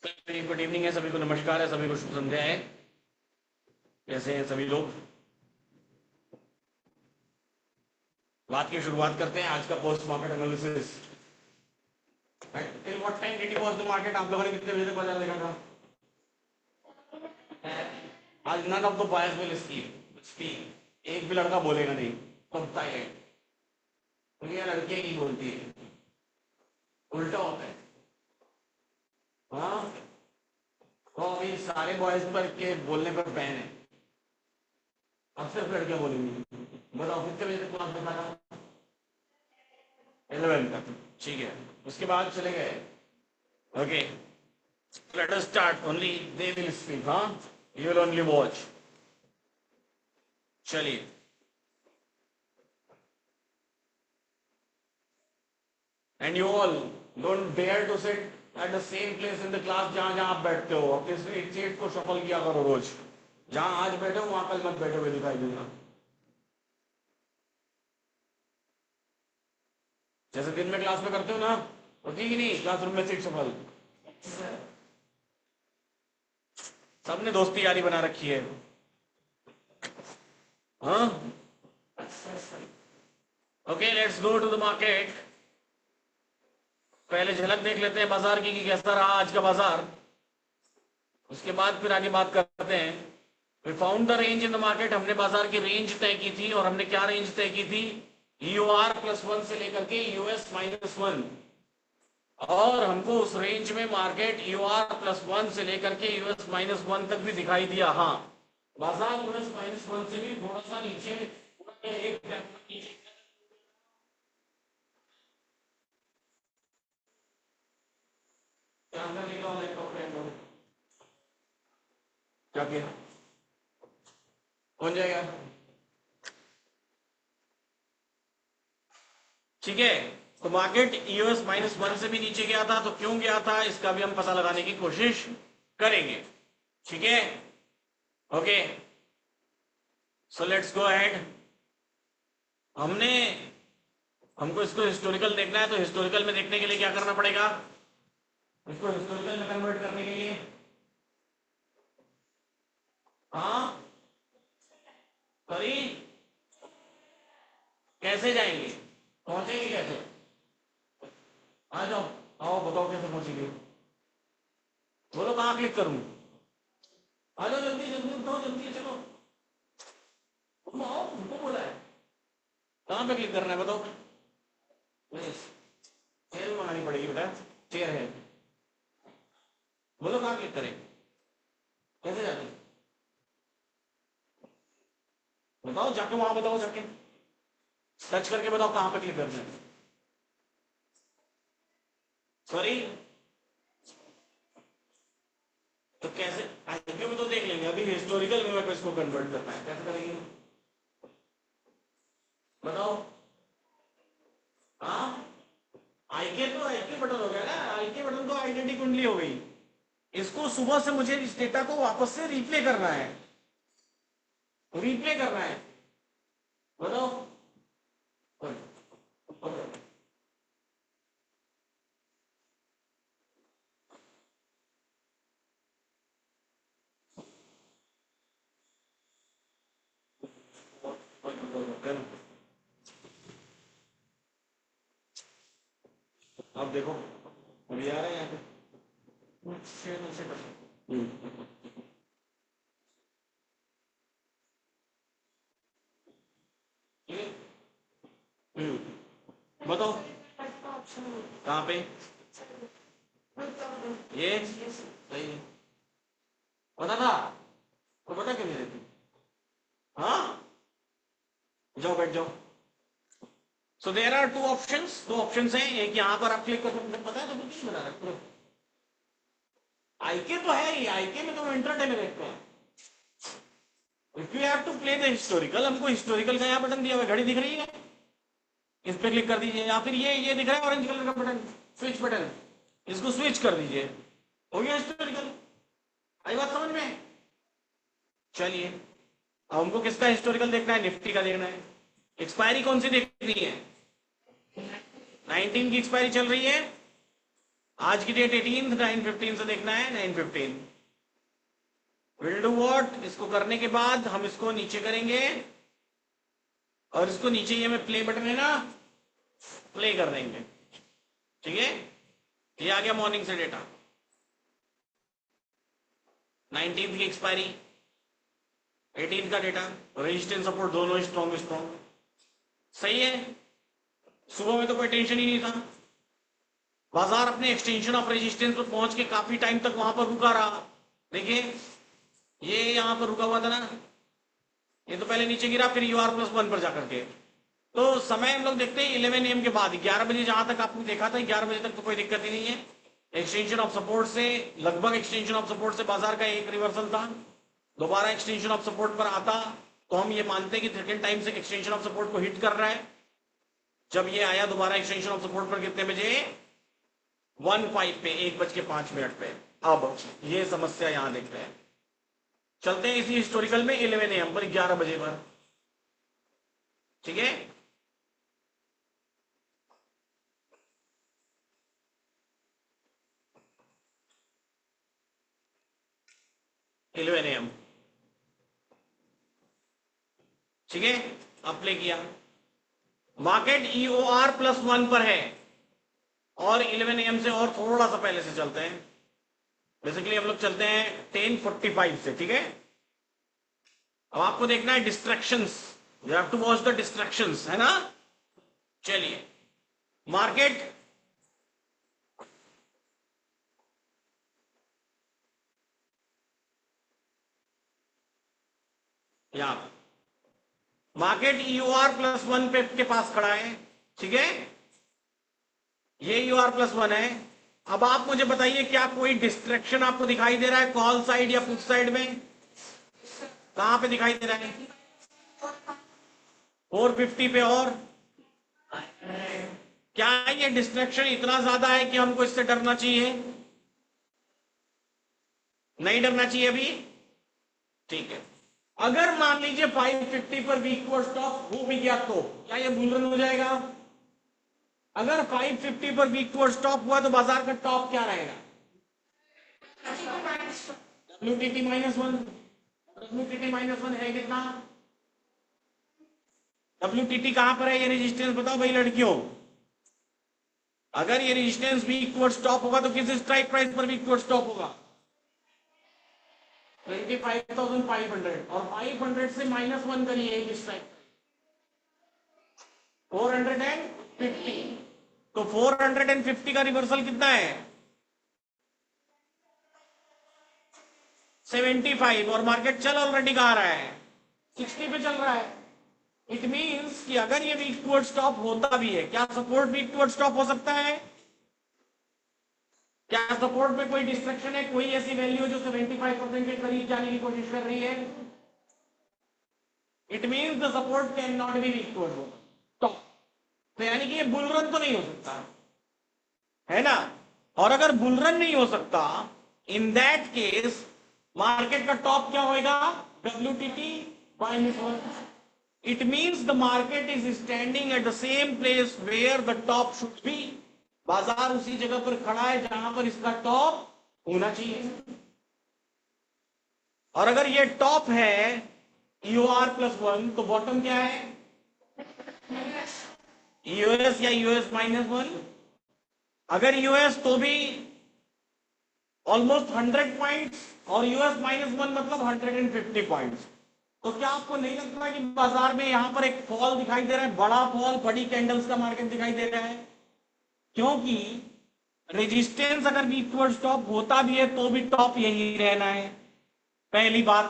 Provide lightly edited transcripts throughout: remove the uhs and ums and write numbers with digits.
Good evening है सभी को, नमस्कार है सभी को, शुभ संध्या है। कैसे हैं सभी लोग? बात की शुरुआत करते हैं आज का post market analysis. Till what time did you watch the market? आप लोगों ने कितने बजे तक बाजार देखा था? आज none of the boys will speak. एक भी लड़का बोलेगा नहीं, सब साइलेंट। क्योंकि लड़कियां ही बोलती है, उल्टा होता है। हाँ, तो अभी सारे बॉयज पर के बोलने पर बैन है, अब सिर्फ लड़कियां बोलेंगी। बताओ कितने बजे तक क्लास देखा था? 11 तक, ठीक है। उसके बाद चले गए। Okay, let us start. Only they will speak, huh? You will only watch. चलिए, and you all don't dare to sit at the same place in the class जहां जहां आप बैठते हो। अपने सीट को शफल किया करो रोज। जहां आज बैठे हो वहां कल मत बैठे हुए दिखाई देना। जैसे दिन में क्लास में करते हो ना, तो ठीक ही नहीं, क्लासरूम में सीट शफल। सबने दोस्ती यारी बना रखी है, हाँ। Okay, let's go to the market. पहले झलक देख लेते हैं बाजार की कि कैसा रहा आज का बाजार। उसके बाद फिर आगे बात करते हैं। We found the range in the market. हमने बाजार की रेंज तय की थी, और हमने क्या रेंज तय की थी? UR+1 से लेकर के US-1। और हमको उस रेंज में मार्केट UR+1 से लेकर के US-1 तक भी दिखाई दिया। हाँ, बाजार US-1 से भी थोड़ा सा नीचे, एक नीचे। क्या किया? हो जाएगा, ठीक है। तो मार्केट US-1 से भी नीचे गया था, तो क्यों गया था इसका भी हम पता लगाने की कोशिश करेंगे, ठीक है। Okay, so let's go ahead. हमने हमको इसको हिस्टोरिकल देखना है, तो हिस्टोरिकल में देखने के लिए क्या करना पड़ेगा? इसको हिस्टोरिकल में कन्वर्ट करने के लिए, हाँ, सॉरी, कैसे जाएंगे, पहुंचेंगे कैसे? आ जाओ, आओ बताओ कैसे पहुंचेंगे। बोलो कहाँ क्लिक करूं? आ जाओ जल्दी जल्दी, बताओ जल्दी, चलो तुम आओ, तुमको बोला है। कहाँ पे क्लिक करना है बताओ? चेयर मंगानी पड़ेगी बेटा, चेयर है। बोलो कहाँ क्लिक करें, कैसे जाते? बताओ जाके, वहां बताओ जाके, टच करके बताओ कहाँ पे क्लिक करना है। सॉरी, तो कैसे? आईक्यू में तो देख लेंगे, अभी हिस्टोरिकल में मेरे को इसको कन्वर्ट करना है, कैसे करेंगे बताओ? हाँ, आईके तो आईके बटन हो गया ना, आईके बटन तो आइडेंटिटी कुंडली हो गई। इसको सुबह से मुझे इस डेटा को वापस से रिप्ले करना है, रिप्ले करना है, बताओ। अब देखो, अभी आ रहे हैं यहाँ पे। बताओ कहाँ पे? ये सही है, पता था तो पता क्यों नहीं देती? हाँ, जाओ बैठ जाओ। So there are two options, दो ऑप्शंस हैं। एक यहाँ पर आप क्लिक कर सकते हैं, पता है तो कुछ नहीं बता रहा। आईके तो है ही, आईके में तो इंटरटे में देखते हैं। If you have to play the historical, हमको हिस्टोरिकल का यहाँ बटन दिया हुआ है, घड़ी दिख रही है, इस पे क्लिक कर दीजिए। या फिर ये दिख रहा है ऑरेंज कलर का बटन, स्विच बटन, इसको स्विच कर दीजिए, हो गया हिस्टोरिकल। आई बात समझ में? चलिए, अब हमको किसका हिस्टोरिकल देखना है? निफ्टी का देखना है। एक्सपायरी कौन सी देखनी है? 19 की एक्सपायरी चल रही है, आज की डेट 18, 9:15 से देखना है 9:15। विल डू वॉट, इसको करने के बाद हम इसको नीचे करेंगे और इसको नीचे ये में प्ले बटन है ना, प्ले कर देंगे। ठीक है, ये आ गया मॉर्निंग से डेटा। 19 की एक्सपायरी, 18 का डेटा, रेजिस्टेंस सपोर्ट दोनों स्ट्रॉन्ग स्ट्रॉन्ग। सही है, सुबह में तो कोई टेंशन ही नहीं था। बाजार अपने एक्सटेंशन ऑफ रेजिस्टेंस पर पहुंच के काफी टाइम तक वहां पर रुका रहा। देखिए ये यहां पर रुका हुआ था ना, ये तो पहले नीचे गिरा फिर UR+1 पर जाकर के। तो समय हम लोग देखते हैं 11 AM के बाद 11 बजे, जहां तक आपने देखा था 11 बजे तक तो कोई दिक्कत ही नहीं है। एक्सटेंशन ऑफ सपोर्ट से लगभग एक्सटेंशन ऑफ सपोर्ट से बाजार का एक रिवर्सल था। दोबारा एक्सटेंशन ऑफ सपोर्ट पर आता तो हम ये मानते हैं कि सेकेंड टाइम से एक्सटेंशन ऑफ सपोर्ट को हिट कर रहा है। जब ये आया दोबारा एक्सटेंशन ऑफ सपोर्ट पर कितने बजे, 1:05 पे, 1:05 पे। अब ये समस्या यहां देखते हैं। चलते हैं इसी हिस्टोरिकल में 11 AM पर, 11 बजे पर। ठीक है, AM। ठीक है, अप्लाई किया, मार्केट EOR+1 पर है और 11 AM से और थोड़ा सा पहले से चलते हैं। बेसिकली हम लोग चलते हैं 10:45 से। ठीक है, अब आपको देखना है distractions, you have to watch the distractions, है ना। चलिए, मार्केट यहां, मार्केट EOR+1 पे के पास खड़ा है। ठीक है, ये EOR+1 है। अब आप मुझे बताइए क्या कोई डिस्ट्रैक्शन आपको दिखाई दे रहा है कॉल साइड या पुट साइड में? कहां पे दिखाई दे रहा है? 450 पे। और क्या ये डिस्ट्रैक्शन इतना ज्यादा है कि हमको इससे डरना चाहिए? नहीं डरना चाहिए अभी। ठीक है, अगर मान लीजिए 550 पर वीक स्टॉप हो भी गया तो क्या ये बुल रन हो जाएगा? अगर 550 पर वीक स्टॉप हुआ तो बाजार का टॉप क्या रहेगा? WTT-1। WTT-1 है कितना? WTT कहां पर है? ये रेजिस्टेंस बताओ भाई लड़कियों। अगर ये रेजिस्टेंस वीक स्टॉप होगा तो किस स्ट्राइक प्राइस पर वीक स्टॉप होगा? 25,500। और 500 से -1 करिए एक स्ट्राइक, 450। तो 450 का रिवर्सल कितना है? 75। और मार्केट चल ऑलरेडी कहा रहा है 60 पे चल रहा है। इट मींस कि अगर ये वीक टुवर्ड स्टॉप होता भी है, क्या सपोर्ट वीक टुवर्ड स्टॉप हो सकता है? क्या सपोर्ट में कोई डिस्ट्रक्शन है? कोई ऐसी वैल्यू जो 75% के करीब जाने की कोशिश कर रही है? It means the support can not be weak toward top. तो यानी कि ये बुल रन तो नहीं हो सकता, है ना। और अगर बुल रन नहीं हो सकता, इन दैट केस मार्केट का टॉप क्या होगा? WTT-1। It means the market is standing at the same place where the top should be. बाजार उसी जगह पर खड़ा है जहां पर इसका टॉप होना चाहिए। और अगर ये टॉप है EOR+1 तो बॉटम क्या है? EOS या EOS-1। अगर EOS तो भी ऑलमोस्ट 100 पॉइंट्स और EOS-1 मतलब 150 पॉइंट्स। तो क्या आपको नहीं लगता कि बाजार में यहां पर एक फॉल दिखाई दे रहा है, बड़ा फॉल, बड़ी कैंडल्स का मार्केट दिखाई दे रहा है? क्योंकि रेजिस्टेंस अगर वीक टुवर्ड्स टॉप होता भी है तो भी टॉप यही रहना है, पहली बात।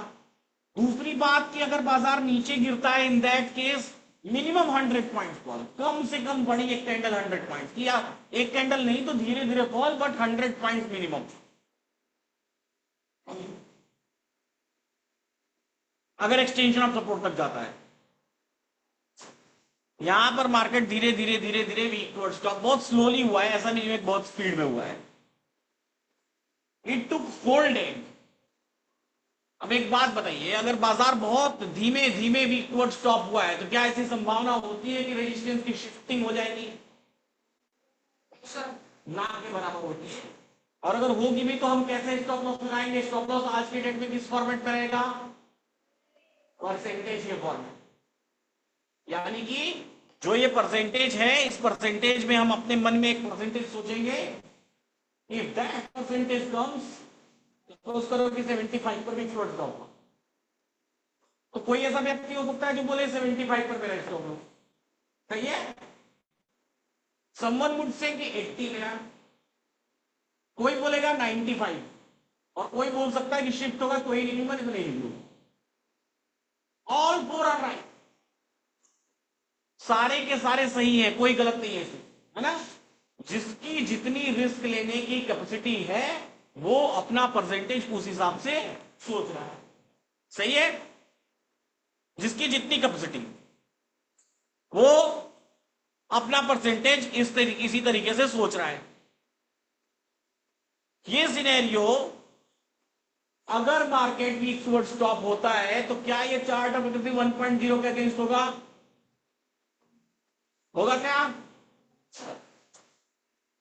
दूसरी बात कि अगर बाजार नीचे गिरता है in that case minimum 100 points fall, कम से कम बड़ी एक कैंडल 100 पॉइंट्स की, या एक कैंडल नहीं तो धीरे धीरे फॉल, बट 100 पॉइंट्स मिनिमम। अगर एक्सटेंशन ऑफ सपोर्ट तक जाता है, यहां पर मार्केट धीरे धीरे धीरे धीरे वीक टुवर्ड्स टॉप, बहुत स्लोली हुआ है, ऐसा नहीं है बहुत स्पीड में हुआ है। It took 4 days. अब एक बात बताइए, अगर बाजार बहुत धीमे धीमे वीक टुवर्ड्स टॉप हुआ है तो क्या ऐसी संभावना होती है कि रेजिस्टेंस की शिफ्टिंग हो जाएगी? ना के बराबर होती है। और अगर होगी भी तो हम कैसे स्टॉप लॉस लगाएंगे? स्टॉप लॉस आज की डेट में किस फॉर्मेट में रहेगा? परसेंटेज के फॉर्मेट। यानी कि जो ये परसेंटेज है, इस परसेंटेज में हम अपने मन में एक परसेंटेज सोचेंगे। If that percentage comes, suppose करो कि 75 पर भी फ्लोट ड्रॉप, तो कोई ऐसा व्यक्ति हो सकता है जो बोले 75 पर मेरा स्टॉप लॉस सही है। समवन वुड से कि 80 मेरा, कोई बोलेगा 95, और कोई बोल सकता है कि शिफ्ट होगा, कोई नहीं लूंगा, नहीं लूंगा। ऑल फोर आर राइट, सारे के सारे सही है, कोई गलत नहीं है ना। जिसकी जितनी रिस्क लेने की कैपेसिटी है वो अपना परसेंटेज उस हिसाब से सोच रहा है, सही है। जिसकी जितनी कैपेसिटी, वो अपना परसेंटेज इसी तरीके से सोच रहा है। ये सिनेरियो अगर मार्केट वीक टुवर्ड स्टॉप होता है तो क्या ये चार्ट ऑफ 1.0 के अगेंस्ट होगा? होगा क्या?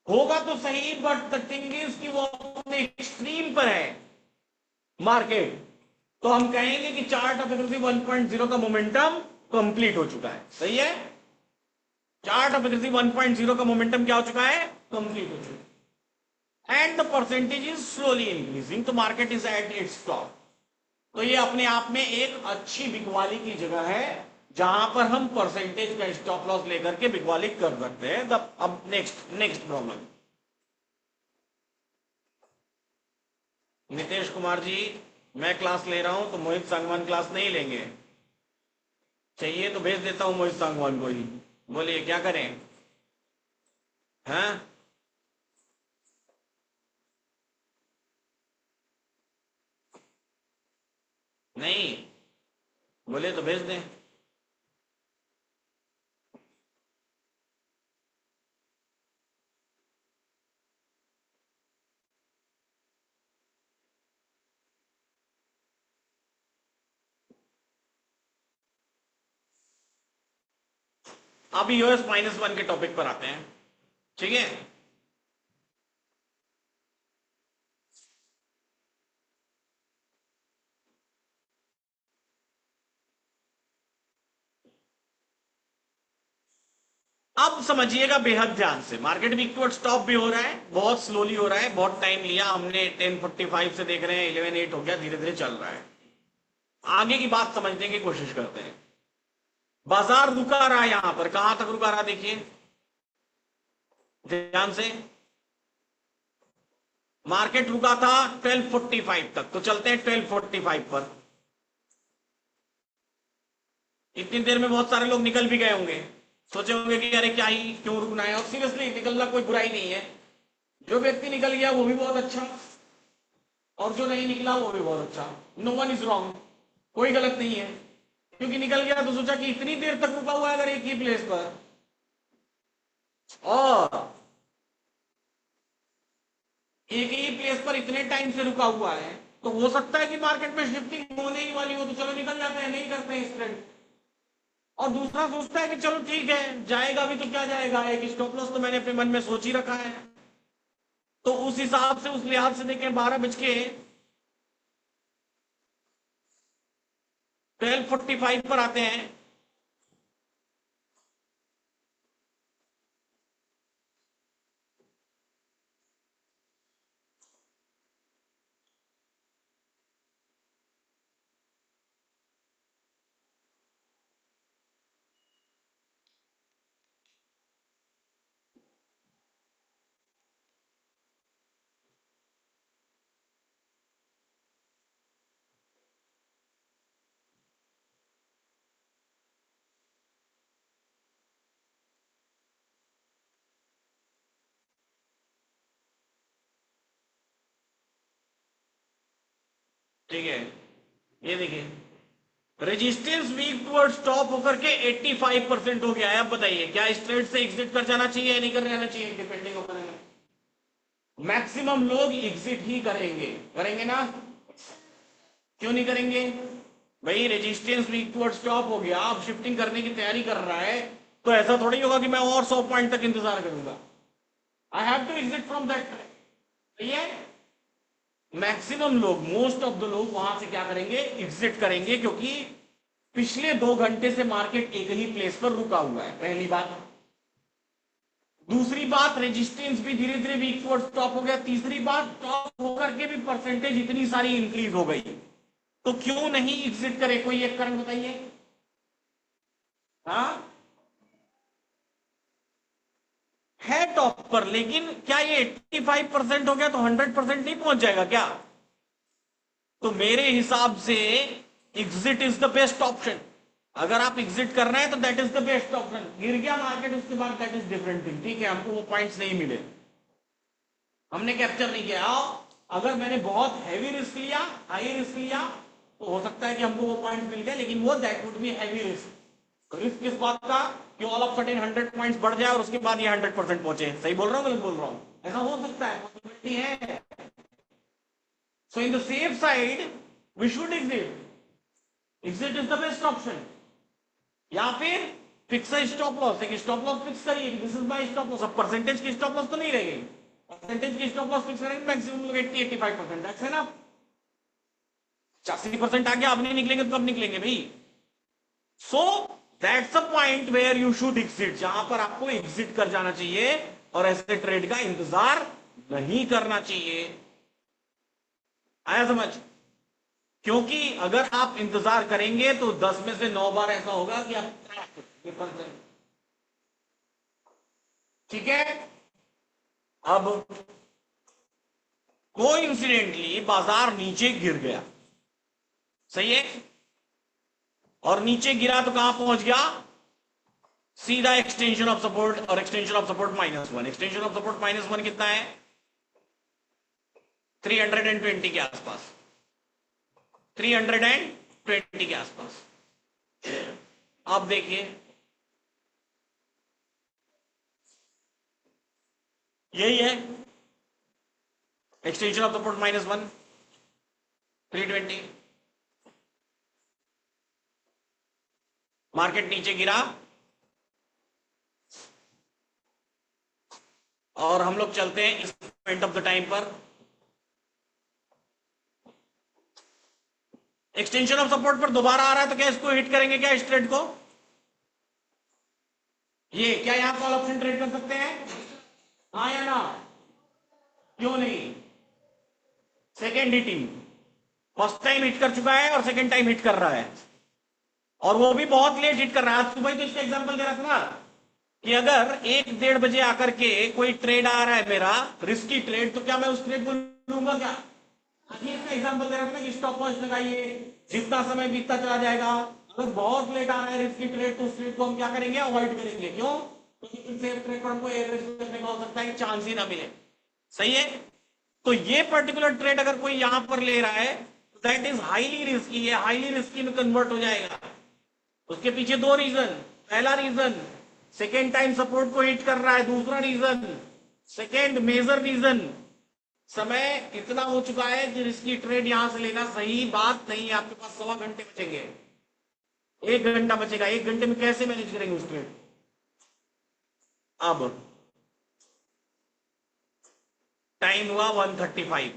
होगा तो सही, बट द थिंग इज कि वो अपने एक्सट्रीम पर है मार्केट, तो हम कहेंगे कि चार्ट ऑफ 1.0 का मोमेंटम कंप्लीट हो चुका है, सही है। चार्ट ऑफ 1.0 का मोमेंटम क्या हो चुका है? कंप्लीट हो चुका है। And the percentage is slowly increasing, तो market is at its top. तो ये अपने आप में एक अच्छी बिकवाली की जगह है जहां पर हम परसेंटेज का स्टॉप लॉस लेकर के बिकवाली कर सकते हैं। अब नेक्स्ट प्रॉब्लम। नितेश कुमार जी, मैं क्लास ले रहा हूं तो मोहित सांगवान क्लास नहीं लेंगे, चाहिए तो भेज देता हूं मोहित सांगवान को ही। बोलिए क्या करें? हैं? नहीं बोले तो भेज दें। अब US-1 के टॉपिक पर आते हैं, ठीक है। अब समझिएगा बेहद ध्यान से, मार्केट वीक टुवर्ड स्टॉप भी हो रहा है, बहुत स्लोली हो रहा है, बहुत टाइम लिया हमने, 10:45 से देख रहे हैं 11:08 हो गया, धीरे धीरे चल रहा है। आगे की बात समझने की कोशिश करते हैं। बाजार रुका रहा है, यहां पर कहां तक रुका रहा देखिए ध्यान से। मार्केट रुका था 12:45 तक, तो चलते हैं 12:45 पर। इतनी देर में बहुत सारे लोग निकल भी गए होंगे, सोचे होंगे कि अरे क्या ही क्यों रुकना है, और सीरियसली निकलना कोई बुराई नहीं है। जो व्यक्ति निकल गया वो भी बहुत अच्छा, और जो नहीं निकला वो भी बहुत अच्छा। नो वन इज रॉन्ग, कोई गलत नहीं है, क्योंकि निकल गया तो सोचा कि इतनी देर तक रुका हुआ है अगर एक ही प्लेस पर, और एक ही प्लेस पर इतने टाइम से रुका हुआ है, तो हो सकता है कि मार्केट में शिफ्टिंग होने ही वाली हो, तो चलो निकल जाते हैं, नहीं करते हैं इस ट्रेड। और दूसरा सोचता है कि चलो ठीक है, जाएगा भी तो क्या जाएगा, एक स्टॉप लॉस तो मैंने अपने मन में सोच ही रखा है। तो उस हिसाब से, उस लिहाज से देखें, 12:45 पर आते हैं। ठीक है, ये देखिए रेजिस्टेंस वीक टुवर्ड स्टॉप होकर के 85% हो गया है। अब बताइए क्या इस ट्रेड से एग्जिट कर जाना चाहिए या नहीं कर जाना चाहिए, डिपेंडिंग ओपन। मैक्सिमम लोग एग्जिट ही करेंगे, करेंगे ना? क्यों नहीं करेंगे भाई? रेजिस्टेंस वीक टुवर्ड स्टॉप हो गया, अब शिफ्टिंग करने की तैयारी कर रहा है, तो ऐसा थोड़ी होगा कि मैं और 100 पॉइंट तक इंतजार करूंगा। I have to exit from that trade. सही है। मैक्सिमम लोग, मोस्ट ऑफ द लोग वहां से क्या करेंगे, एग्जिट करेंगे, क्योंकि पिछले 2 घंटे से मार्केट एक ही प्लेस पर रुका हुआ है, पहली बात। दूसरी बात, रेजिस्टेंस भी धीरे धीरे वीक टुवर्ड्स टॉप हो गया। तीसरी बात, टॉप होकर के भी परसेंटेज इतनी सारी इंक्रीज हो गई, तो क्यों नहीं एग्जिट करे? कोई एक कारण बताइए। हाँ, है टॉप पर, लेकिन क्या ये 85% हो गया तो 100% नहीं पहुंच जाएगा क्या? तो मेरे हिसाब से exit is the best option. अगर आप एग्जिट कर रहे हैं तो that is the best option. गिर गया मार्केट उसके बाद, दैट इज डिफरेंट थिंग। ठीक है, हमको वो पॉइंट्स नहीं मिले, हमने कैप्चर नहीं किया। अगर मैंने बहुत हैवी रिस्क लिया, हाई रिस्क लिया, तो हो सकता है कि हमको वो पॉइंट मिल गए, लेकिन वो that would be heavy risk. Risk किस बात का? कि ऑल ऑफ सडन 100 पॉइंट्स बढ़ जाए और उसके बाद ये 100% पहुंचे। सही बोल रहा हूँ, गलत बोल रहा हूँ? ऐसा हो सकता है, पॉसिबिलिटी है। So in the safe side we should exit. Exit is the best option. या फिर फिक्स स्टॉप लॉस, एक स्टॉप लॉस फिक्स करिए, this is my stop loss. अब परसेंटेज की स्टॉप लॉस तो नहीं रहेगी, परसेंटेज की स्टॉप लॉस फिक्स करेंगे, मैक्सिमम लोग 80-85%, दैट्स है ना। 80% आ गया, अब नहीं निकलेंगे तो कब निकलेंगे भाई? So that's a point where you should exit, जहां पर आपको एग्जिट कर जाना चाहिए और ऐसे ट्रेड का इंतजार नहीं करना चाहिए। आया समझ? क्योंकि अगर आप इंतजार करेंगे तो 10 में से 9 बार ऐसा होगा कि आप, ठीक है। अब कोइंसिडेंटली बाजार नीचे गिर गया, सही है, और नीचे गिरा तो कहां पहुंच गया? सीधा एक्सटेंशन ऑफ सपोर्ट, और extension of support -1। Extension of support -1 कितना है? 320 के आसपास, 320 के आसपास। आप देखिए, यही है एक्सटेंशन ऑफ सपोर्ट -1, 320। मार्केट नीचे गिरा और हम लोग चलते हैं इस पॉइंट ऑफ द टाइम पर। एक्सटेंशन ऑफ सपोर्ट पर दोबारा आ रहा है, तो क्या इसको हिट करेंगे क्या, इस ट्रेड को? ये क्या यहां कॉल ऑप्शन ट्रेड कर सकते हैं? हाँ या ना? क्यों नहीं? Second hitting, first time hit कर चुका है और सेकेंड टाइम हिट कर रहा है, और वो भी बहुत लेट हिट कर रहा है। आज सुबह तो इसका एग्जांपल दे रहा था ना, कि अगर 1-1:30 बजे आकर के कोई ट्रेड आ रहा है मेरा, रिस्की ट्रेड, तो क्या मैं उस ट्रेड को लूंगा क्या? अभी इसका एग्जांपल दे रहा था कि स्टॉप लॉस लगाइए, जितना समय बीतता चला जाएगा, अगर बहुत लेट आ रहा है रिस्की ट्रेड, तो उस ट्रेड को हम क्या करेंगे, अवॉइड करेंगे। क्यों? क्योंकि फिर सेफ ट्रेड पर हमको एवरेज करने का हो सकता है कि चांस ही ना मिले। सही है। तो ये पर्टिकुलर ट्रेड अगर कोई यहां पर ले रहा है, दैट इज हाईली रिस्की है, हाईली रिस्की में कन्वर्ट हो जाएगा। उसके पीछे दो रीजन। पहला रीजन, सेकेंड टाइम सपोर्ट को हिट कर रहा है। दूसरा रीजन, सेकेंड मेजर रीजन, समय इतना हो चुका है कि रिस्की ट्रेड यहां से लेना सही बात नहीं है। आपके पास 1.25 घंटे बचेंगे, 1 घंटा बचेगा, 1 घंटे में कैसे मैनेज करेंगे उस ट्रेड? अब टाइम हुआ 1:35।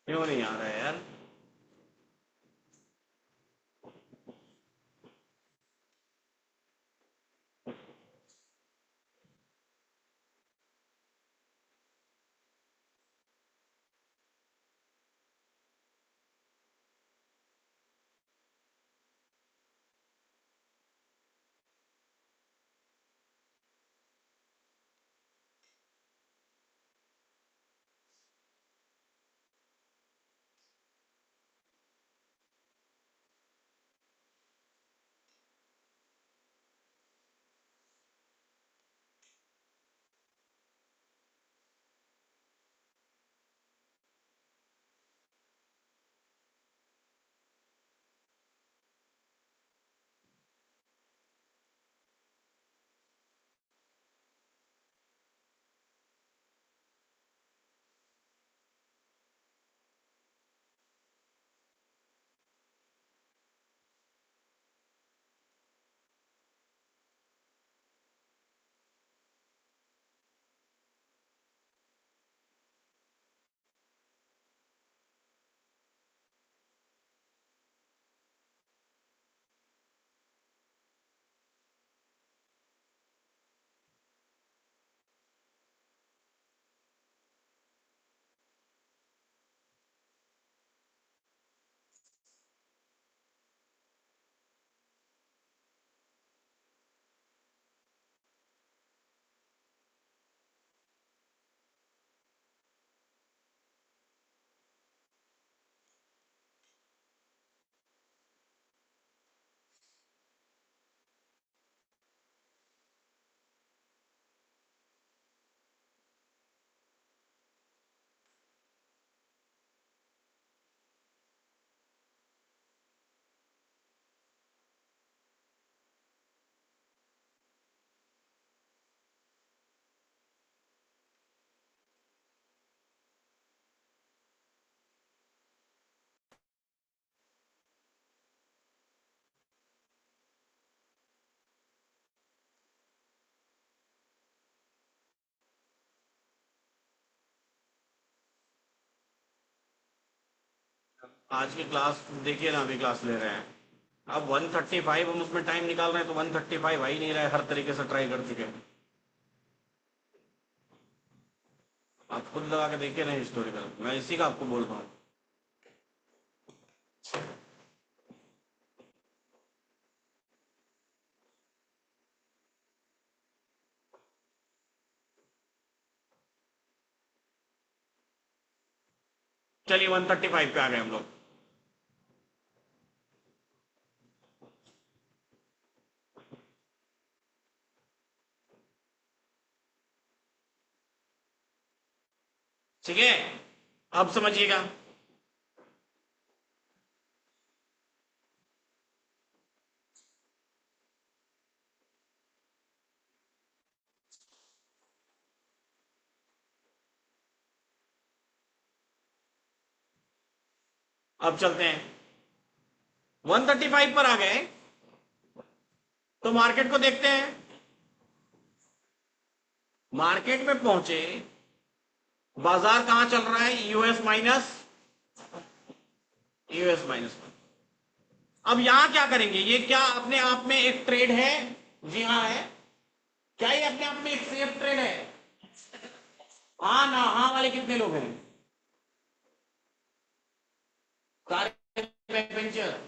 क्यों नहीं आ रहा है यार? आज की क्लास देखिए ना, अभी क्लास ले रहे हैं। अब 135 हम उसमें टाइम निकाल रहे हैं, तो 135 आ ही नहीं रहा है, हर तरीके से ट्राई कर चुके हैं। आप खुद लगा के देखिए ना हिस्टोरिकल, मैं इसी का आपको बोल रहा हूँ। चलिए 135 पे आ गए हम लोग। ठीक है, अब समझिएगा। अब चलते हैं, 135 पर आ गए तो मार्केट को देखते हैं। मार्केट में पहुंचे, बाजार कहां चल रहा है? US minus, US minus. अब यहां क्या करेंगे? ये क्या अपने आप में एक ट्रेड है? जी हाँ है। क्या ये अपने आप में एक सेफ ट्रेड है? हाँ ना हाँ वाले कितने लोग हैं? सारे बैक बेंचर।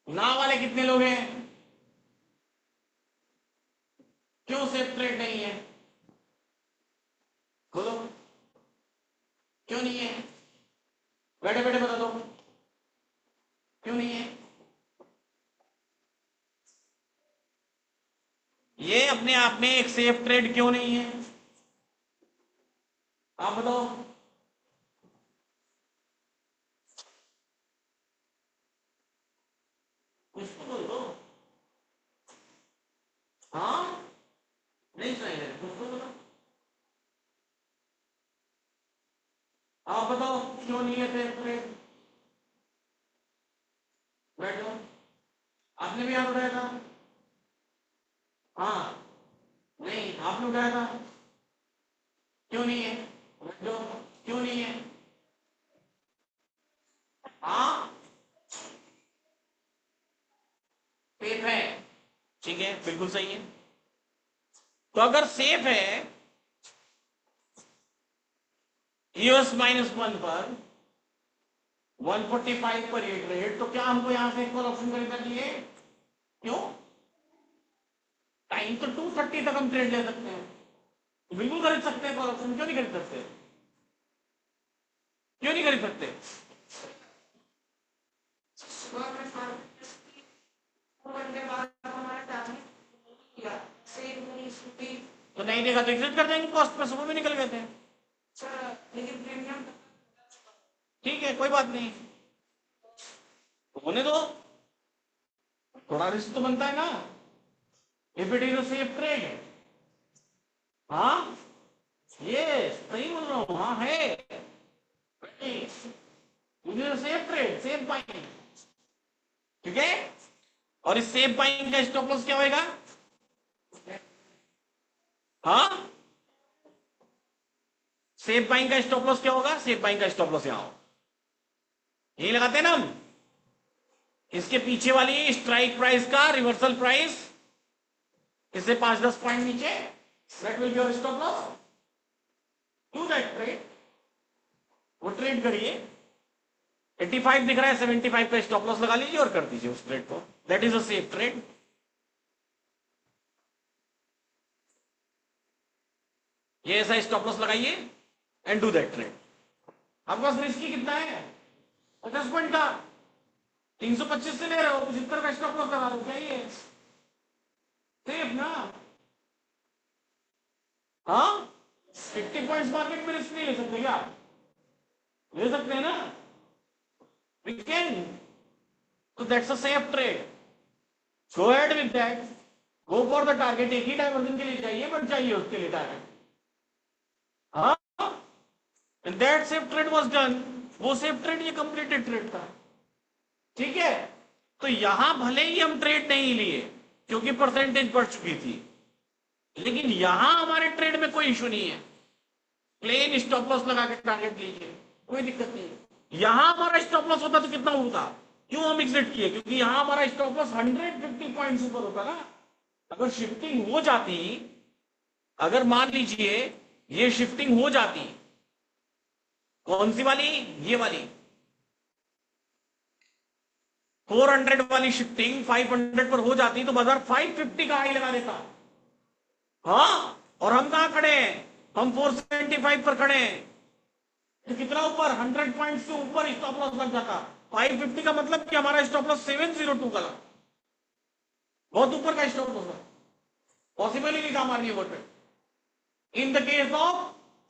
ना वाले कितने लोग हैं? क्यों सेफ ट्रेड नहीं है? बोलो, क्यों नहीं है? बैठे बैठे बता दो, क्यों नहीं है? ये अपने आप में एक सेफ ट्रेड क्यों नहीं है? आप बताओ। कुछ तो बोल दो। हाँ, नहीं सुनाई दे रहा, कुछ तो बोलो। आप बताओ क्यों नहीं है सेफ ट्रेड? बैठो, आपने भी हाथ उठाया था। हाँ, नहीं आपने उठाया था। क्यों नहीं है? बैठो, क्यों नहीं है? ठीक है, बिल्कुल सही है। तो अगर सेफ है यूएस -1 पर 145 पर ये ट्रेड, तो क्या हमको यहां से कॉल ऑप्शन खरीदना चाहिए? क्यों? टाइम तो 2:30 तक हम ट्रेड ले सकते हैं, तो बिल्कुल खरीद सकते हैं कॉल ऑप्शन। क्यों नहीं खरीद सकते? क्यों नहीं खरीद सकते? तो नहीं देगा तो एग्जिट कर देंगे, कॉस्ट पे सुबह भी निकल गए थे। लेकिन प्रीमियम ठीक है, कोई बात नहीं, तो होने दो, थोड़ा रिस्क तो बनता है ना। If it is a safe trade, हाँ ये सही बोल रहा हूँ, हाँ है सेफ ट्रेड, सेफ बाइंग, ठीक है। और इस सेफ बाइंग का स्टॉप लॉस क्या होगा? हाँ, सेफ बाइंग का स्टॉप लॉस क्या होगा? सेफ बाइंग का स्टॉप लॉस यहां यही लगाते हैं ना हम, इसके पीछे वाली स्ट्राइक प्राइस का रिवर्सल प्राइस, इससे 5-10 पॉइंट नीचे, that will be your stop loss. Do that trade, वो ट्रेड करिए। 85 दिख रहा है, 75 का स्टॉप लॉस लगा लीजिए और कर दीजिए उस ट्रेड को, that is a safe trade. ये ऐसा स्टॉप लॉस लगाइए एंड डू दैट ट्रेड। आपके पास रिस्क कितना है? 50 पॉइंट का, 325 से ले रहे हो, 75 का स्टॉप लॉस लगा दो, क्या ये सेफ ना? हाँ, 50 पॉइंट्स मार्केट में रिस्क नहीं ले सकते क्या? ले सकते हैं ना, वी कैन। तो that's a safe trade, go ahead with that, go for the target. एक ही डाइवर्जन के लिए चाहिए, बट चाहिए उसके लिए टारगेट। हाँ, and that safe trade was done, वो सेफ ट्रेड ये कंप्लीटेड ट्रेड था, ठीक है। तो यहां भले ही हम ट्रेड नहीं लिए क्योंकि परसेंटेज बढ़ चुकी थी, लेकिन यहां हमारे ट्रेड में कोई इशू नहीं है, प्लेन स्टॉप लॉस लगा के टारगेट लीजिए, कोई दिक्कत नहीं। यहां हमारा स्टॉप लॉस होता तो कितना होता? क्यों हम एग्जिट किए? क्योंकि यहां हमारा स्टॉप लॉस 150 पॉइंट्स ऊपर होता ना। अगर शिफ्टिंग हो जाती, अगर मान लीजिए ये शिफ्टिंग हो जाती, कौन सी वाली? ये वाली 400 वाली शिफ्टिंग 500 पर हो जाती तो बाजार 550 का हाई लगा देता। हाँ, और हम कहां खड़े हैं? हम 475 पर खड़े हैं, तो कितना ऊपर? 100 पॉइंट से ऊपर स्टॉप लॉस लग जाता। 550 का मतलब कि हमारा स्टॉप लॉस 702 का लगा, बहुत ऊपर का स्टॉप लॉस है, पॉसिबल ही नहीं था हमारे लिए वो trade in the case of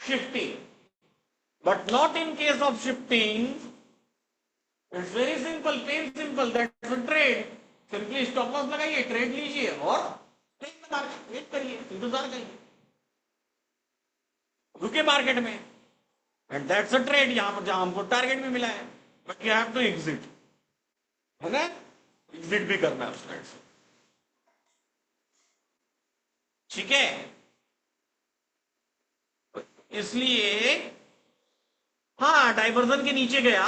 shifting, but not in case of shifting. It's very simple, plain simple, that's a trade. Simply stop loss लगाइए, ट्रेड लीजिए और वेट करिए, इंतजार करिए, रुके मार्केट में, एंड दैट्स अ ट्रेड। यहां पर जहां हमको टारगेट भी मिला है, but you have to exit, है ना, एग्जिट भी करना है उस ट्रेड से, ठीक है। इसलिए हाँ, डाइवर्जन के नीचे गया,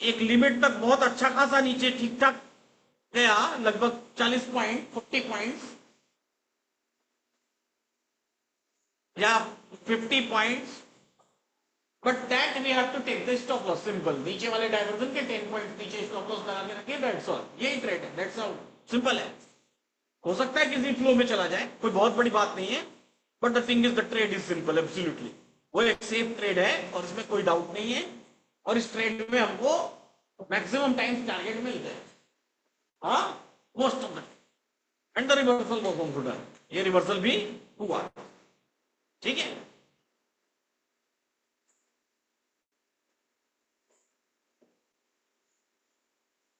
एक लिमिट तक बहुत अच्छा खासा नीचे ठीक ठाक गया, लगभग 40 पॉइंट 40 पॉइंट्स या 50 points, but that we have to take the stop loss simple, नीचे वाले डाइवर्जन के 10 पॉइंट नीचे स्टॉप लॉस लगा के रखिए, दैट्स ऑल। यही ट्रेड है, दैट्स ऑल, सिंपल है। हो सकता है किसी फ्लो में चला जाए, कोई बहुत बड़ी बात नहीं है, but the thing is the trade is simple, absolutely. वो एक सेफ ट्रेड है और इसमें कोई डाउट नहीं है, और इस ट्रेड में हमको मैक्सिमम टाइम्स टारगेट मिलते हैं, हाँ, most of the, and the reversal was also done, ये रिवर्सल भी हुआ, ठीक है।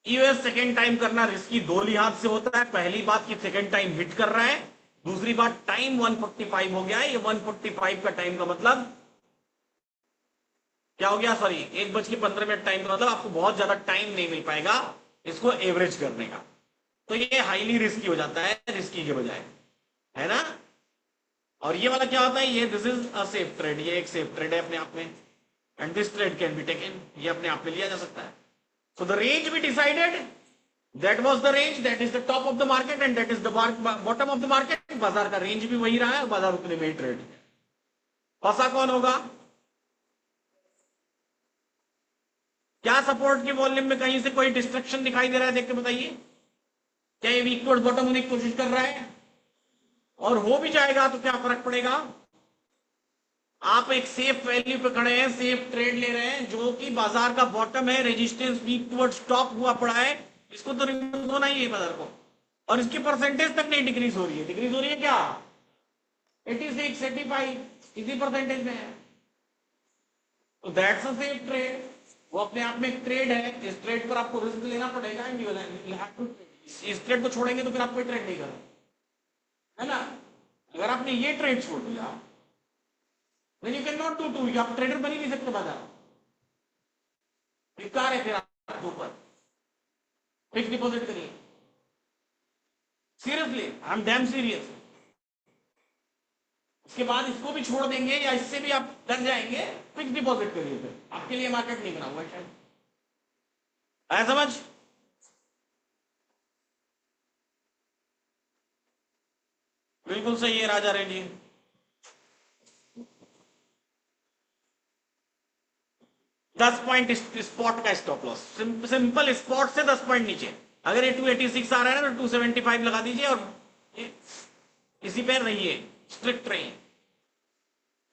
यूएस सेकेंड टाइम करना रिस्की दो लिहाज से होता है। पहली बात कि सेकेंड टाइम हिट कर रहा है, दूसरी बात टाइम 145 हो गया है। ये 145 का टाइम का मतलब क्या हो गया? सॉरी, 1:15 टाइम का मतलब आपको बहुत ज्यादा टाइम नहीं मिल पाएगा इसको एवरेज करने का, तो ये हाईली रिस्की हो जाता है रिस्की के बजाय, है ना। और ये वाला क्या होता है? ये this is a safe trade, ये एक सेफ ट्रेड है अपने आप में, and this trade can be taken, ये अपने आप में लिया जा सकता है। So the range be decided that was the range, that is the top of the market and that is the bottom of the market. बाजार का रेंज भी वही रहा है, बाजार उतने में ही ट्रेड। फंसा कौन होगा? क्या सपोर्ट की वॉल्यूम में कहीं से कोई डिस्ट्रक्शन दिखाई दे रहा है? देख के बताइए, क्या ये वीक टुवर्ड्स बॉटम होने की कोशिश कर रहा है? और हो भी जाएगा तो क्या फर्क पड़ेगा? आप एक सेफ वैल्यू पे खड़े हैं, सेफ ट्रेड ले रहे हैं, जो कि बाजार का बॉटम है, रेजिस्टेंस वीक टुवर्ड्स टॉप हुआ पड़ा है, इसको तो रिमूव होना ही है बाजार को। और इसकी परसेंटेज तक नहीं डिक्रीज हो रही है। डिक्रीज हो रही है क्या? 86, 85 इसी परसेंटेज में है। तो दैट्स अ सेफ ट्रेड। वो अपने आप में एक ट्रेड है। इस ट्रेड पर आपको रिस्क लेना पड़ेगा। इस ट्रेड को छोड़ेंगे तो फिर आप कोई ट्रेड नहीं करें, है ना? अगर आपने ये ट्रेड छोड़ दिया, then you cannot do two, आप ट्रेडर बन ही नहीं सकते बाजार। बेकार है फिर आपके ऊपर। फिक्स डिपॉजिट करिए, seriously, I am damn serious. इसके बाद इसको भी छोड़ देंगे या इससे भी आप डर जाएंगे, फिक्स डिपॉजिट करिए। फिर आपके लिए मार्केट नहीं बना हुआ शायद। आया समझ? बिल्कुल सही है राजा रेड्डी। 10 पॉइंट स्पॉट का स्टॉप लॉस, सिंपल, स्पॉट से 10 पॉइंट नीचे। अगर ये 286 आ रहा है ना, तो 275 लगा दीजिए और इसी पे रहिए, स्ट्रिक्ट रहिए।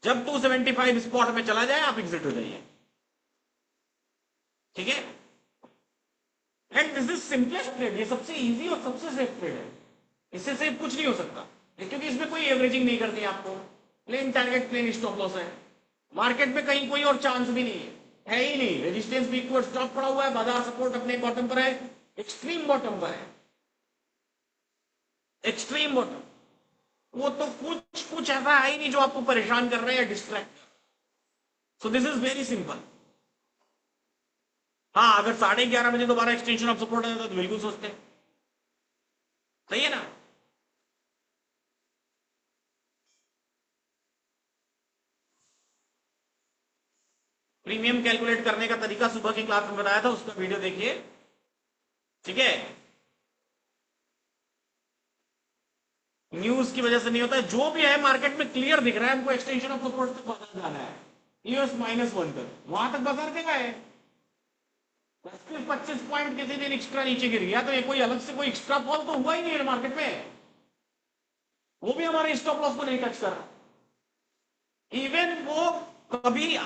जब 275 स्पॉट में चला जाए आप एग्जिट हो जाइए, ठीक है? And this is simplest trade. ये सबसे इजी और सबसे सेफ ट्रेड है। इससे सेफ कुछ नहीं हो सकता, क्योंकि इसमें कोई एवरेजिंग नहीं करती आपको। Plain target, plain stop loss है। मार्केट में कहीं कोई और चांस भी नहीं है ही नहीं। रेजिस्टेंस भी इक्वल स्टॉप पड़ा हुआ है, बाजार सपोर्ट अपने बॉटम पर है, एक्सट्रीम बॉटम पर है, एक्सट्रीम बॉटम। वो तो कुछ कुछ ऐसा है ही नहीं जो आपको परेशान कर रहा है या distract. So this is very simple. हाँ, अगर 11:30 बजे दोबारा एक्सटेंशन ऑफ सपोर्ट आ जाता तो बिल्कुल सोचते हैं, सही है ना? प्रीमियम कैलकुलेट करने का तरीका सुबह की क्लास में बताया था, उसका वीडियो देखिए, ठीक है? न्यूज की वजह से नहीं होता है। जो भी है मार्केट में क्लियर दिख रहा है हमको, एक्सटेंशन ऑफ सपोर्ट तक बाजार जाना है, यूएस -1 तक, वहां तक बाजार देगा है। 25 पॉइंट किसी दिन एक्स्ट्रा नीचे गिर गया तो ये कोई अलग से कोई एक्स्ट्रा फॉल तो हुआ ही नहीं है मार्केट में। वो भी हमारे स्टॉप लॉस को नहीं टच कर रहा। इवन वो कभी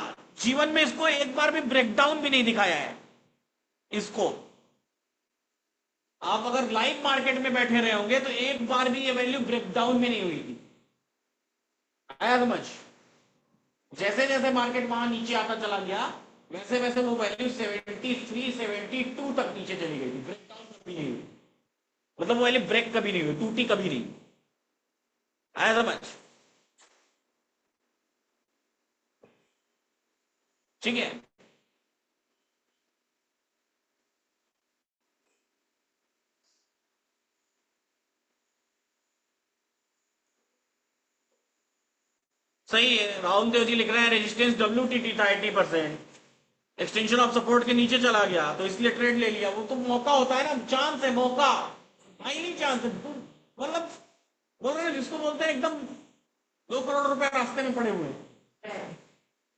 जीवन में इसको एक बार भी ब्रेकडाउन भी नहीं दिखाया है। इसको आप अगर लाइव मार्केट में बैठे रहे होंगे तो एक बार भी ये वैल्यू ब्रेकडाउन में नहीं हुई थी। आया समझ? जैसे जैसे मार्केट वहां नीचे आता चला गया, वैसे वैसे वो वैल्यू 73, 72 तक नीचे चली गई थी। ब्रेकडाउन कभी नहीं हुई, मतलब वो वैल्यू ब्रेक कभी नहीं हुई, टूटी कभी नहीं। आया समझ? ठीक है? सही है। राहुल देव जी लिख रहे हैं रेजिस्टेंस WTT था 80%, एक्सटेंशन ऑफ सपोर्ट के नीचे चला गया तो इसलिए ट्रेड ले लिया। वो तो मौका होता है ना, चांस है, मौका, हाईली चांस है। मतलब बोल रहे हैं जिसको बोलते हैं एकदम 2 करोड़ रुपए रास्ते में पड़े हुए हैं,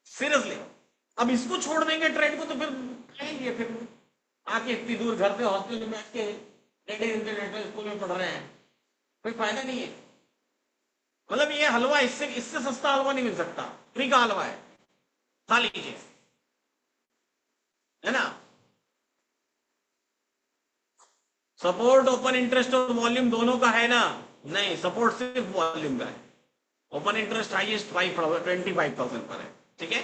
सीरियसली। अब इसको छोड़ देंगे ट्रेड को तो फिर खाएंगे, फिर आके इतनी दूर घर से हॉस्टल में बैठ के इंटरनेशनल स्कूल में पढ़ रहे हैं, कोई फायदा नहीं है। मतलब ये हलवा इससे इससे सस्ता हलवा नहीं मिल सकता, फ्री का हलवा है, खा लीजिए, है ना? सपोर्ट, ओपन इंटरेस्ट और वॉल्यूम दोनों का है ना? नहीं, सपोर्ट सिर्फ वॉल्यूम का है। ओपन इंटरेस्ट हाईएस्ट 25,000 पर है, ठीक है?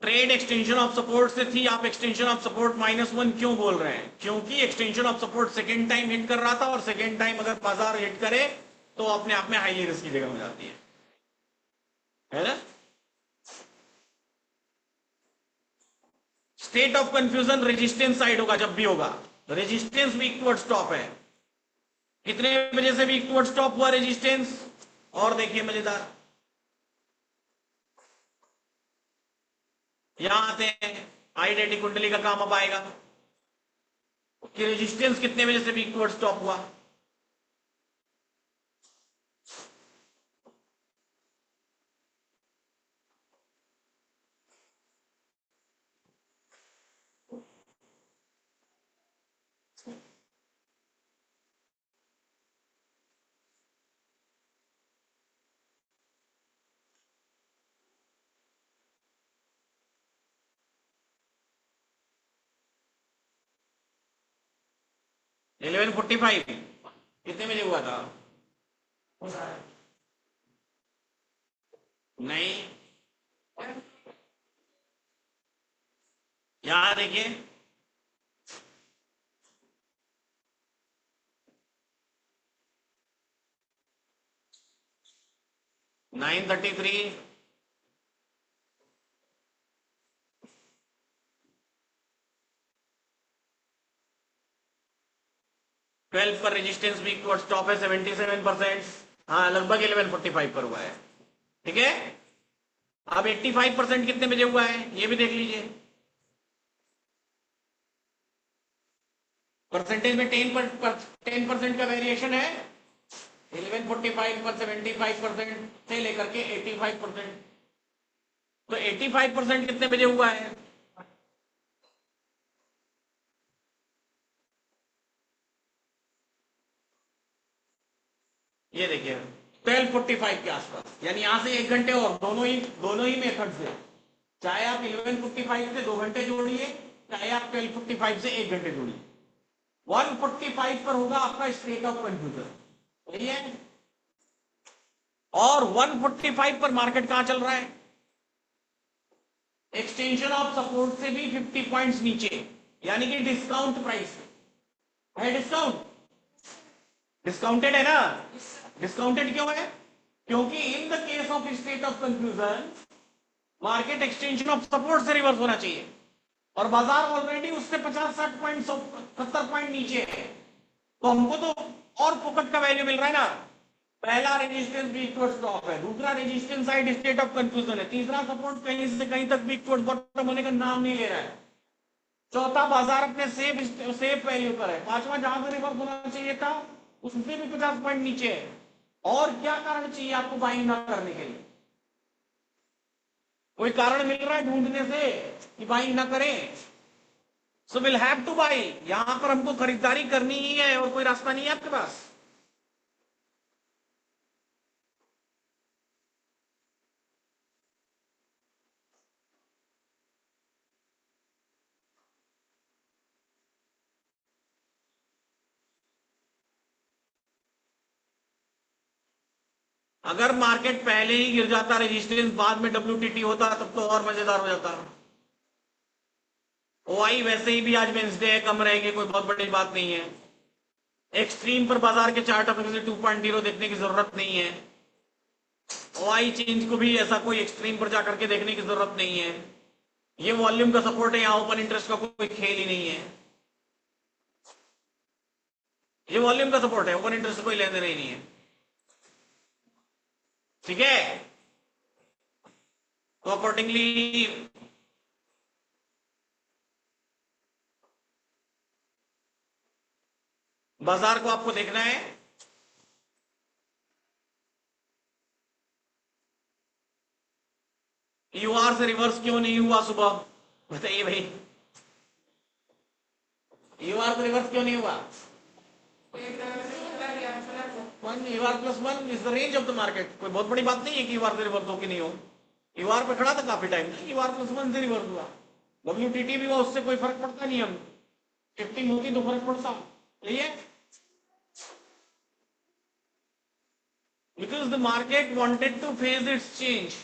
ट्रेड एक्सटेंशन ऑफ सपोर्ट से थी, आप एक्सटेंशन ऑफ सपोर्ट -1 क्यों बोल रहे हैं? क्योंकि extension of support second time hit कर रहा था, और सेकेंड टाइम अगर बाजार हिट करे तो अपने आप में हाईली रिस्की जगह हो जाती है ना? State of confusion resistance side होगा, जब भी होगा रेजिस्टेंस वीक टुवर्ड्स टॉप है, कितने बजे से वीक टुवर्ड्स टॉप हुआ रेजिस्टेंस? और देखिए मजेदार, यहां आते हैं, आइडेंटिटी कुंडली का काम अब आएगा कि रेजिस्टेंस कितने बजे से वीक टुवर्ड्स टॉप हुआ। इलेवन 45 कितने बजे हुआ था? नहीं, यहां देखिए, नाइन 33, 12 पर रेजिस्टेंस वीक टुवर्ड्स टॉप है 77%। हाँ, लगभग 11:45 पर हुआ है। ठीक है, अब 85% कितने बजे हुआ है ये भी देख लीजिए। परसेंटेज में 10% का वेरिएशन है। 11:45 पर 75% से लेकर के 85%, तो 85% कितने बजे हुआ है? ये देखिए 12:45 के आसपास, यानी यहां से 1 घंटे और, दोनों ही मेथड से, चाहे आप 11:45 से 2 घंटे जोड़िए, चाहे आप 12:45 से 1 घंटे जोड़िए, 1:45 पर होगा आपका स्टेट ऑफ कंफ्यूजन। सही है, और 1:45 पर मार्केट कहां चल रहा है? एक्सटेंशन ऑफ सपोर्ट से भी 50 पॉइंट्स नीचे, यानी कि डिस्काउंट प्राइस है। डिस्काउंटेड है ना? डिस्काउंटेड क्यों है? क्योंकि in the case of state of confusion market extension of support से रिवर्स होना चाहिए, और बाजार ऑलरेडी उससे 50-60 पॉइंट 70 पॉइंट नीचे है, तो हमको तो और फोकट का वैल्यू मिल रहा है ना। पहला रेजिस्टेंस वीक टुवर्ड्स टॉप है, दूसरा resistance side state of confusion है, तीसरा सपोर्ट कहीं से कहीं तक वीक टुवर्ड्स बॉटम होने का नाम नहीं ले रहा है, चौथा बाजार अपने सेफ वैल्यू पर है, पांचवा जहां से रिवर्स होना चाहिए था उससे भी 50 पॉइंट नीचे है। और क्या कारण चाहिए आपको बाइंग ना करने के लिए? कोई कारण मिल रहा है ढूंढने से कि बाइंग ना करें? So will have two by, यहां पर हमको खरीदारी करनी ही है और कोई रास्ता नहीं है आपके पास। अगर मार्केट पहले ही गिर जाता, रेजिस्टेंस बाद में WTT होता, तब तो और मजेदार हो जाता। ओआई वैसे ही भी आज वेंसडे है, कम रहेगी, कोई बहुत बड़ी बात नहीं है। एक्सट्रीम पर बाजार के चार्ट ऑफ 2.0 देखने की जरूरत नहीं है। ओआई चेंज को भी ऐसा कोई एक्सट्रीम पर जाकर के देखने की जरूरत नहीं है। ये वॉल्यूम का सपोर्ट है, यहाँ ओपन इंटरेस्ट का कोई खेल ही नहीं है। ये वॉल्यूम का सपोर्ट है, ओपन इंटरेस्ट कोई लेन देन ही नहीं है। ठीक है, तो अकॉर्डिंगली बाजार को आपको देखना है। यूआर से रिवर्स क्यों नहीं हुआ सुबह, बताइए भाई। यूआर से रिवर्स क्यों नहीं हुआ? UR plus one is the range of the market, कोई बहुत बड़ी बात नहीं है कि यूआर से रिवर्स हो कि नहीं हो। यूआर पे खड़ा था काफी टाइम, यूआर प्लस वन से रिवर्स हुआ। WTT भी हुआ, उससे कोई फर्क पड़ता नहीं, हम शिफ्टिंग होती तो फर्क पड़ता। सही है, because the market wanted to phase its change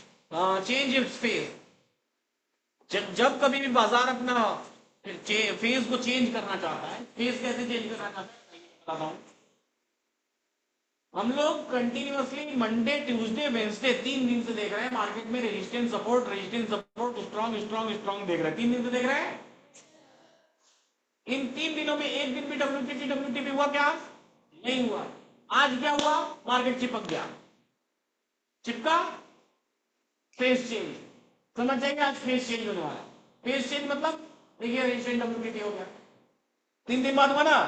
its phase। जब कभी भी बाजार अपना फेज को चेंज करना चाहता है, फेज कैसे चेंज करना चाहता है बताता हूं। हम लोग कंटिन्यूअसली मंडे ट्यूसडे वेंसडे 3 दिन से देख रहे हैं मार्केट में resistance support strong strong strong देख रहे हैं, 3 दिन से देख रहे हैं। इन 3 दिनों में एक दिन भी WTT हुआ क्या? नहीं हुआ। आज क्या हुआ, मार्केट चिपक गया, चिपका, फेस चेंज। समझ जाएंगे आज फेस चेंज होने वाला है। फेस चेंज मतलब देखिए रेशियो डब्ल्यूटीटी हो गया, 3 दिन बाद हुआ ना।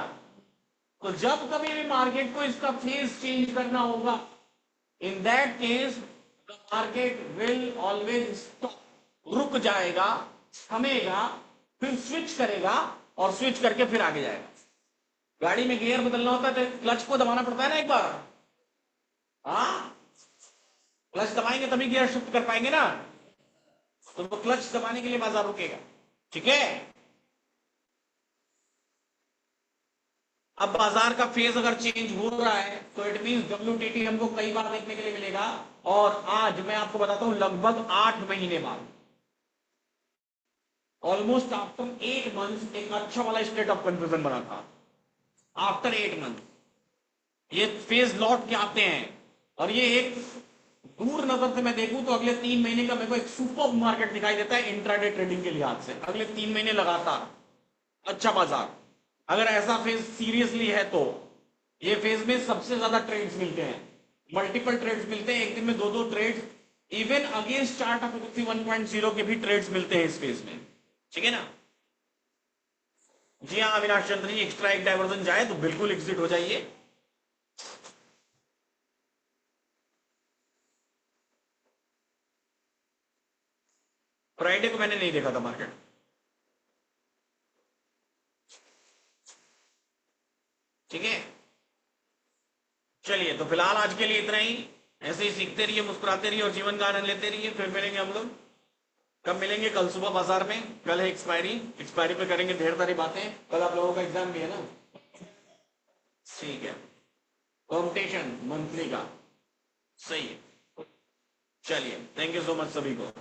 तो जब कभी भी मार्केट को इसका फेस चेंज करना होगा, इन that case the market will always stop, रुक जाएगा, थमेगा, फिर स्विच करेगा और स्विच करके फिर आगे जाएगा। गाड़ी में गियर बदलना होता है तो क्लच को दबाना पड़ता है ना एक बार, हाँ, क्लच दबाएंगे तभी गियर शिफ्ट कर पाएंगे ना। तो वो क्लच दबाने के लिए बाजार रुकेगा, ठीक है। अब बाजार का फेज अगर चेंज हो रहा है तो इट मींस डब्ल्यूटीटी हमको कई बार देखने के लिए मिलेगा। और आज मैं आपको बताता हूं लगभग 8 महीने बाद, ऑलमोस्ट आफ्टर 8 मंथ्स एक अच्छा वाला स्टेट ऑफ कंफ्यूजन बना था। आफ्टर 8 मंथ ये फेज लौट के आते हैं। और ये एक दूर नजर से मैं देखूं तो अगले 3 महीने का मेरे को एक सुपर मार्केट दिखाई देता है इंट्राडे ट्रेडिंग के लिहाज से। अगले 3 महीने लगातार अच्छा बाजार, अगर ऐसा फेज सीरियसली है तो ये फेज में सबसे ज्यादा ट्रेड्स मिलते हैं, मल्टीपल ट्रेड्स मिलते हैं, एक दिन में 2-2 trades, even against chart of 1.0 के भी ट्रेड्स मिलते हैं इस फेज में, ठीक है ना। जी हाँ अविनाश चंद्र जी, एक्स्ट्रा एक डाइवर्जन जाए तो बिल्कुल एग्जिट हो जाइए। फ्राइडे को मैंने नहीं देखा था मार्केट, ठीक है। चलिए तो फिलहाल आज के लिए इतना ही। ऐसे ही सीखते रहिए, मुस्कुराते रहिए और जीवन का आनंद लेते रहिए। फिर मिलेंगे हम लोग, कब मिलेंगे, कल सुबह बाजार में। कल है एक्सपायरी, एक्सपायरी पे करेंगे ढेर सारी बातें। कल आप लोगों का एग्जाम भी है ना, ठीक है, कॉम्पिटिशन मंथली का, सही है। चलिए थैंक यू सो मच सभी को।